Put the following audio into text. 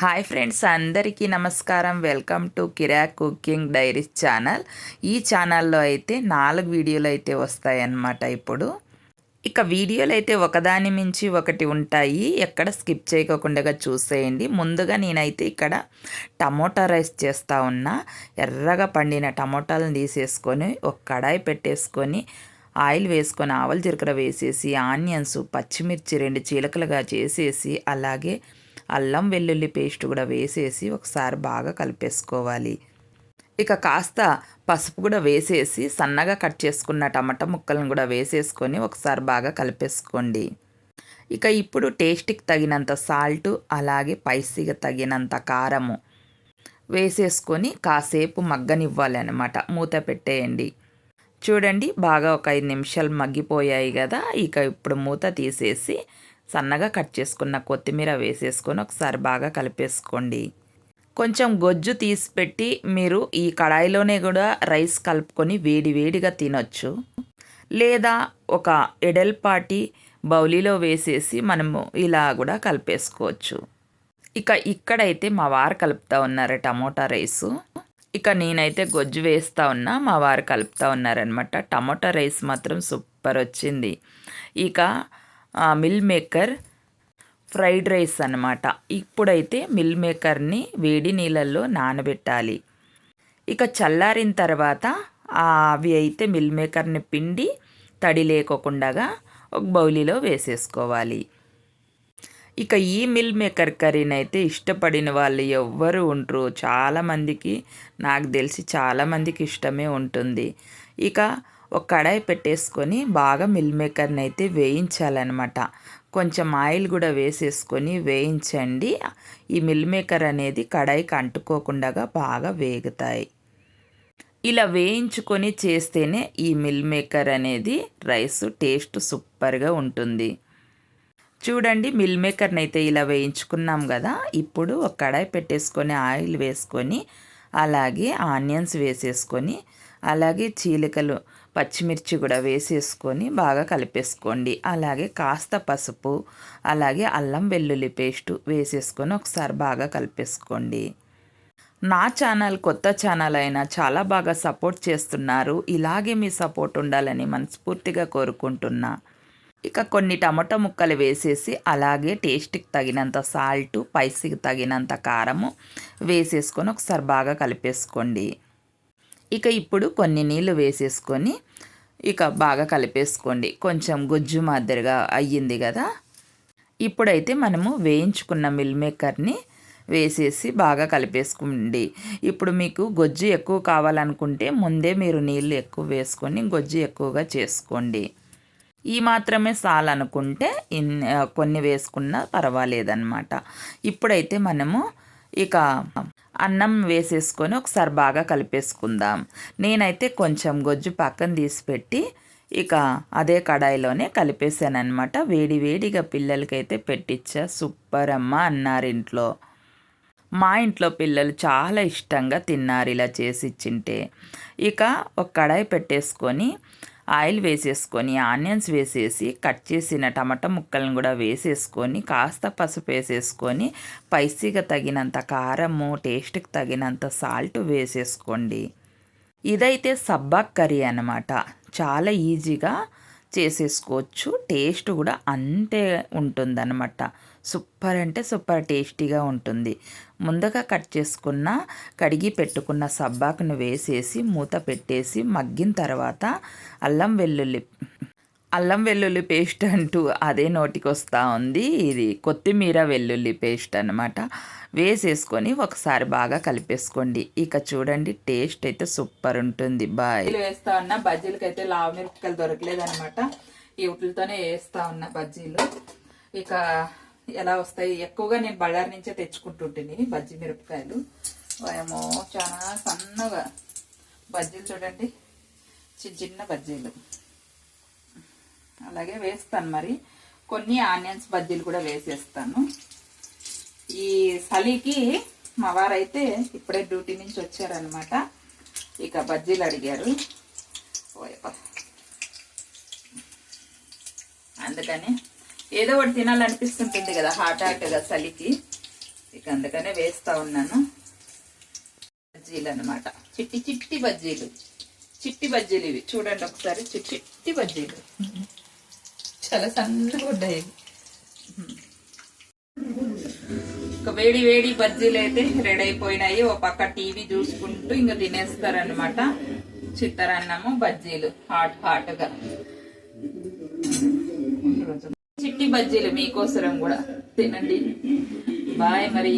Hi friends, అందరికీ నమస్కారం. Welcome to Kirak cooking diaries channel. ఈ ఛానల్లో అయితే 4 వీడియోలు అయితే వస్తాయన్నమాట. ఇప్పుడు ఇక వీడియోలు అయితే ఒకదాని మించి ఒకటి ఉంటాయి, ఎక్కడ స్కిప్ చేయకుండా చూసేయండి. ముందుగా నేనైతే ఇక్కడ టమోటా రైస్ చేస్తూ ఉన్నా. ఎర్రగా పండిన టమోటాలను తీసేసుకొని ఒక కడాయి పెట్టేసుకొని ఆయిల్ వేసుకొని ఆవల జీలకర్ర వేసేసి ఆనియన్స్ పచ్చిమిర్చి 2 చీలకలుగా చేసేసి అలాగే అల్లం వెల్లుల్లి పేస్ట్ కూడా వేసేసి ఒకసారి బాగా కలిపేసుకోవాలి. ఇక కాస్త పసుపు కూడా వేసేసి సన్నగా కట్ చేసుకున్న టమాటా ముక్కలను కూడా వేసేసుకొని ఒకసారి బాగా కలిపేసుకోండి. ఇక ఇప్పుడు టేస్ట్కి తగినంత సాల్ట్ అలాగే స్పైసీగా తగినంత కారము వేసేసుకొని కాసేపు మగ్గనివ్వాలి అన్నమాట. మూత పెట్టేయండి. చూడండి, బాగా ఒక 5 నిమిషాలు మగ్గిపోయాయి కదా. ఇక ఇప్పుడు మూత తీసేసి సన్నగా కట్ చేసుకున్న కొత్తిమీర వేసేసుకొని ఒకసారి బాగా కలిపేసుకోండి. కొంచెం గొజ్జు తీసి పెట్టి మీరు ఈ కడాయిలోనే కూడా రైస్ కలుపుకొని వేడివేడిగా తినొచ్చు, లేదా ఒక ఎడల్పాటి బౌలీలో వేసేసి మనము ఇలా కూడా కలిపేసుకోవచ్చు. ఇక ఇక్కడైతే మా వారు కలుపుతూ ఉన్నారు టమోటా రైసు. ఇక నేనైతే గొజ్జు వేస్తూ ఉన్నా, మా వారు కలుపుతూ ఉన్నారనమాట. టమోటా రైస్ మాత్రం సూపర్ వచ్చింది. ఇక మిల్ మేకర్ ఫ్రైడ్ రైస్ అన్నమాట. ఇప్పుడైతే మిల్ మేకర్ని వేడి నీళ్ళల్లో నానబెట్టాలి. ఇక చల్లారిన తర్వాత అవి అయితే మిల్ మేకర్ని పిండి తడి లేకోకుండా ఒక బౌలీలో వేసేసుకోవాలి. ఇక ఈ మిల్ మేకర్ కర్రీని అయితే ఇష్టపడిన వాళ్ళు ఎవ్వరు ఉండరు. చాలామందికి, నాకు తెలిసి చాలామందికి ఇష్టమే ఉంటుంది. ఇక ఒక కడాయి పెట్టేసుకొని బాగా మిల్ మేకర్ని అయితే వేయించాలన్నమాట. కొంచెం ఆయిల్ కూడా వేసేసుకొని వేయించండి. ఈ మిల్ మేకర్ అనేది కడాయికి అంటుకోకుండా బాగా వేగుతాయి. ఇలా వేయించుకొని చేస్తేనే ఈ మిల్ మేకర్ అనేది రైస్ టేస్ట్ సూపర్గా ఉంటుంది. చూడండి, మిల్ మేకర్ని అయితే ఇలా వేయించుకున్నాం కదా. ఇప్పుడు ఒక కడాయి పెట్టేసుకొని ఆయిల్ వేసుకొని అలాగే ఆనియన్స్ వేసేసుకొని అలాగే చీలికలు పచ్చిమిర్చి కూడా వేసేసుకొని బాగా కలిపేసుకోండి. అలాగే కాస్త పసుపు అలాగే అల్లం వెల్లుల్లి పేస్టు వేసేసుకొని ఒకసారి బాగా కలిపేసుకోండి. నా ఛానల్ కొత్త ఛానల్ అయినా చాలా బాగా సపోర్ట్ చేస్తున్నారు. ఇలాగే మీ సపోర్ట్ ఉండాలని మనస్ఫూర్తిగా కోరుకుంటున్నా. ఇక కొన్ని టమాటో ముక్కలు వేసేసి అలాగే టేస్ట్కి తగినంత సాల్టు స్పైసీకి తగినంత కారము వేసేసుకొని ఒకసారి బాగా కలిపేసుకోండి. ఇక ఇప్పుడు కొన్ని నీళ్ళు వేసేసుకొని ఇక బాగా కలిపేసుకోండి. కొంచెం గుజ్జు మాదిరిగా అయ్యింది కదా. ఇప్పుడైతే మనము వేయించుకున్న మిల్ మేకర్ని వేసేసి బాగా కలిపేసుకోండి. ఇప్పుడు మీకు గొజ్జు ఎక్కువ కావాలనుకుంటే ముందే మీరు నీళ్ళు ఎక్కువ వేసుకొని గొజ్జు ఎక్కువగా చేసుకోండి. ఈ మాత్రమే చాలనుకుంటే కొన్ని వేసుకున్నా పర్వాలేదన్నమాట. ఇప్పుడైతే మనము ఇక అన్నం వేసేసుకొని ఒకసారి బాగా కలిపేసుకుందాం. నేనైతే కొంచెం గొజ్జు పక్కన తీసిపెట్టి ఇక అదే కడాయిలోనే కలిపేసానమాట. వేడి వేడిగా పిల్లలకైతే పెట్టించా. సూపర్ అమ్మ అన్నారు ఇంట్లో. మా ఇంట్లో పిల్లలు చాలా ఇష్టంగా తిన్నారు ఇలా చేసి ఇచ్చింటే. ఇక ఒక కడాయి పెట్టేసుకొని ఆయిల్ వేసేసుకొని ఆనియన్స్ వేసేసి కట్ చేసిన టమాటా ముక్కలను కూడా వేసేసుకొని కాస్త పసుపు వేసేసుకొని స్పైసీగా తగినంత కారము టేస్ట్కి తగినంత సాల్ట్ వేసేసుకోండి. ఇదైతే సబ్బాక్ కర్రీ అన్నమాట. చాలా ఈజీగా చేసేసుకోవచ్చు. టేస్ట్ కూడా అంతే ఉంటుందన్నమాట. సూపర్ అంటే సూపర్ టేస్టీగా ఉంటుంది. ముందుగా కట్ చేసుకున్న కడిగి పెట్టుకున్న సబ్బాకును వేసేసి మూత పెట్టేసి మగ్గిన తర్వాత అల్లం వెల్లుల్లి పేస్ట్ అంటూ అదే నోటికి వస్తూ ఉంది. ఇది కొత్తిమీర వెల్లుల్లి పేస్ట్ అనమాట. వేసేసుకొని ఒకసారి బాగా కలిపేసుకోండి. ఇక చూడండి, టేస్ట్ అయితే సూపర్ ఉంటుంది. బాయ్. వేస్తా ఉన్నా బజ్జీలకి అయితే లావు మిరపకాయలు దొరకలేదనమాట. ఈ వీటితోనే వేస్తా ఉన్నా బజ్జీలు. ఇక ఎలా వస్తాయి, ఎక్కువగా నేను బళ్ళారి నుంచే తెచ్చుకుంటుంటుంది బజ్జీ మిరపకాయలు. ఏమో చాలా సన్నగా బజ్జీలు చూడండి, చిన్న చిన్న బజ్జీలు అలాగే వేస్తాను. మరి కొన్ని ఆనియన్స్ బజ్జీలు కూడా వేసేస్తాను. ఈ చలికి మా వారైతే ఇప్పుడే డ్యూటీ నుంచి వచ్చారనమాట. ఇక బజ్జీలు అడిగారు, అందుకని ఏదో ఒకటి తినాలనిపిస్తుంటుంది కదా హాట్గా చలికి. ఇక అందుకనే వేస్తా ఉన్నాను. బజ్జీలు అనమాట, చిట్టి చిట్టి బజ్జీలు. చిట్టి బజ్జీలు ఇవి చూడండి ఒకసారి, చిట్టి బజ్జీలు చాలా సన్నగా ఉన్నాయి. ఒక వేడి వేడి బజ్జీలు అయితే రెడీ అయిపోయినాయి. ఓ పక్క టీవీ చూసుకుంటూ ఇంకా తినేస్తారనమాట. చిత్తరన్నము బజ్జీలు హాట్ గా. చిట్టి బజ్జీలు మీకోసరం కూడా తినండి. బాయ్ మరి.